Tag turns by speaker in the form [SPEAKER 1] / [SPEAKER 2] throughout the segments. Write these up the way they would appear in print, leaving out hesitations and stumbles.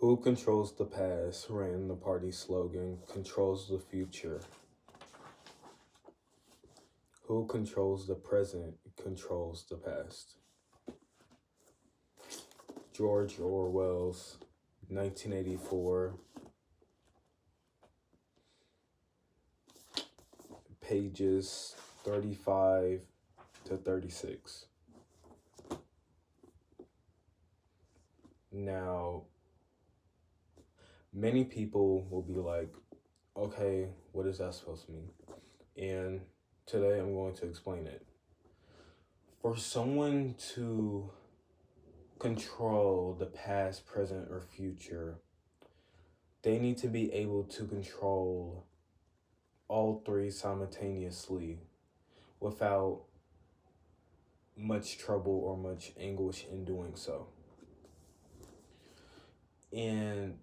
[SPEAKER 1] Who controls the past? Ran the party slogan. Controls the future. Who controls the present? Controls the past. George Orwell's 1984. Pages 35 to 36. Now, many people will be like, okay, what is that supposed to mean? And today I'm going to explain it. For someone to control the past, present, or future, they need to be able to control all three simultaneously without much trouble or much anguish in doing so. And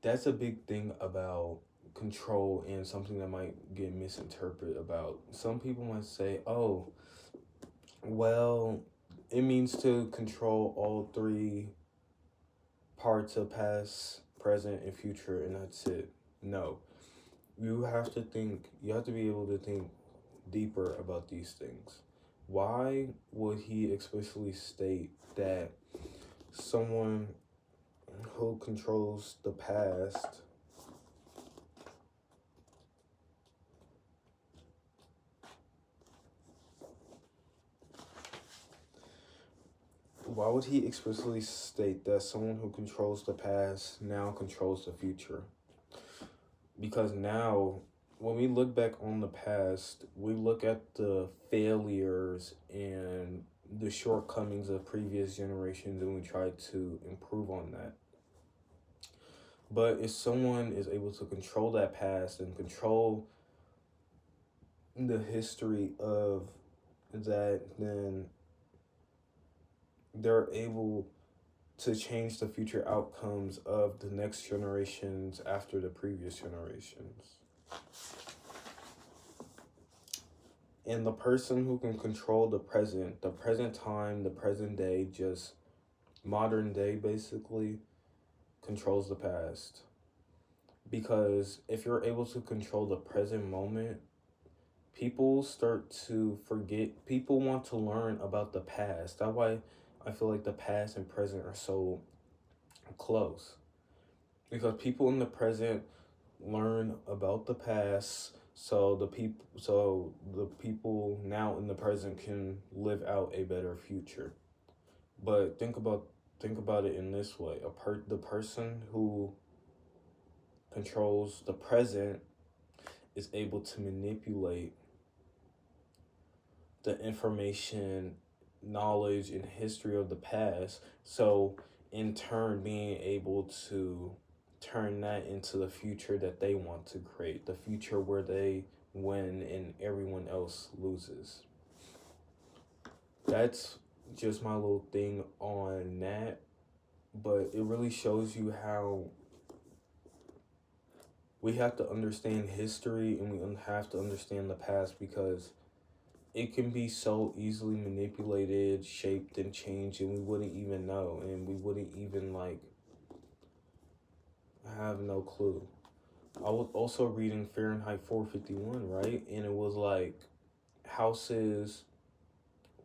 [SPEAKER 1] that's a big thing about control, and something that might get misinterpreted about. Some people might say, oh, well, it means to control all three parts of past, present, and future, and that's it. No. You have to be able to think deeper about these things. Why would he explicitly state that someone who controls the past why would he explicitly state that someone who controls the past now controls the future? Because now, when we look back on the past, we look at the failures and the shortcomings of previous generations, and we try to improve on that. But if someone is able to control that past and control the history of that, then they're able to change the future outcomes of the next generations after the previous generations. And the person who can control the present time, the present day, just modern day basically, controls the past. Because if you're able to control the present moment, people start to forget. People want to learn about the past. That's why I feel like the past and present are so close. Because people in the present learn about the past, so the people now in the present can live out a better future. But think about it in this way: the person who controls the present is able to manipulate the information, knowledge, and history of the past, so in turn being able to turn that into the future that they want to create, the future where they win and everyone else loses. That's just my little thing on that, but it really shows you how we have to understand history, and we have to understand the past, because it can be so easily manipulated, shaped, and changed, and we wouldn't even know, and we wouldn't even have no clue. I was also reading Fahrenheit 451, right? And it was like houses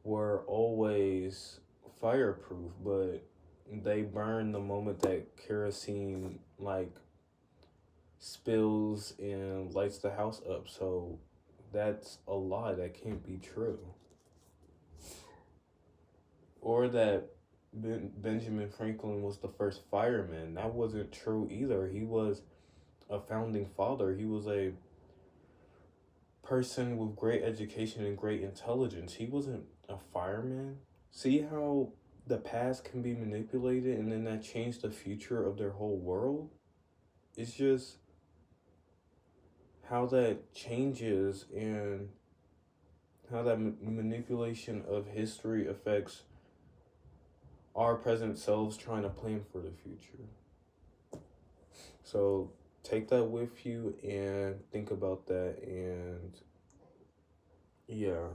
[SPEAKER 1] were always fireproof, but they burn the moment that kerosene spills and lights the house up. So that's a lie. That can't be true. Or that Benjamin Franklin was the first fireman. That wasn't true either. He was a founding father. He was a person with great education and great intelligence. He wasn't a fireman. See how the past can be manipulated, and then that changed the future of their whole world? It's just how that changes, and how that manipulation of history affects our present selves trying to plan for the future. So take that with you and think about that, and yeah.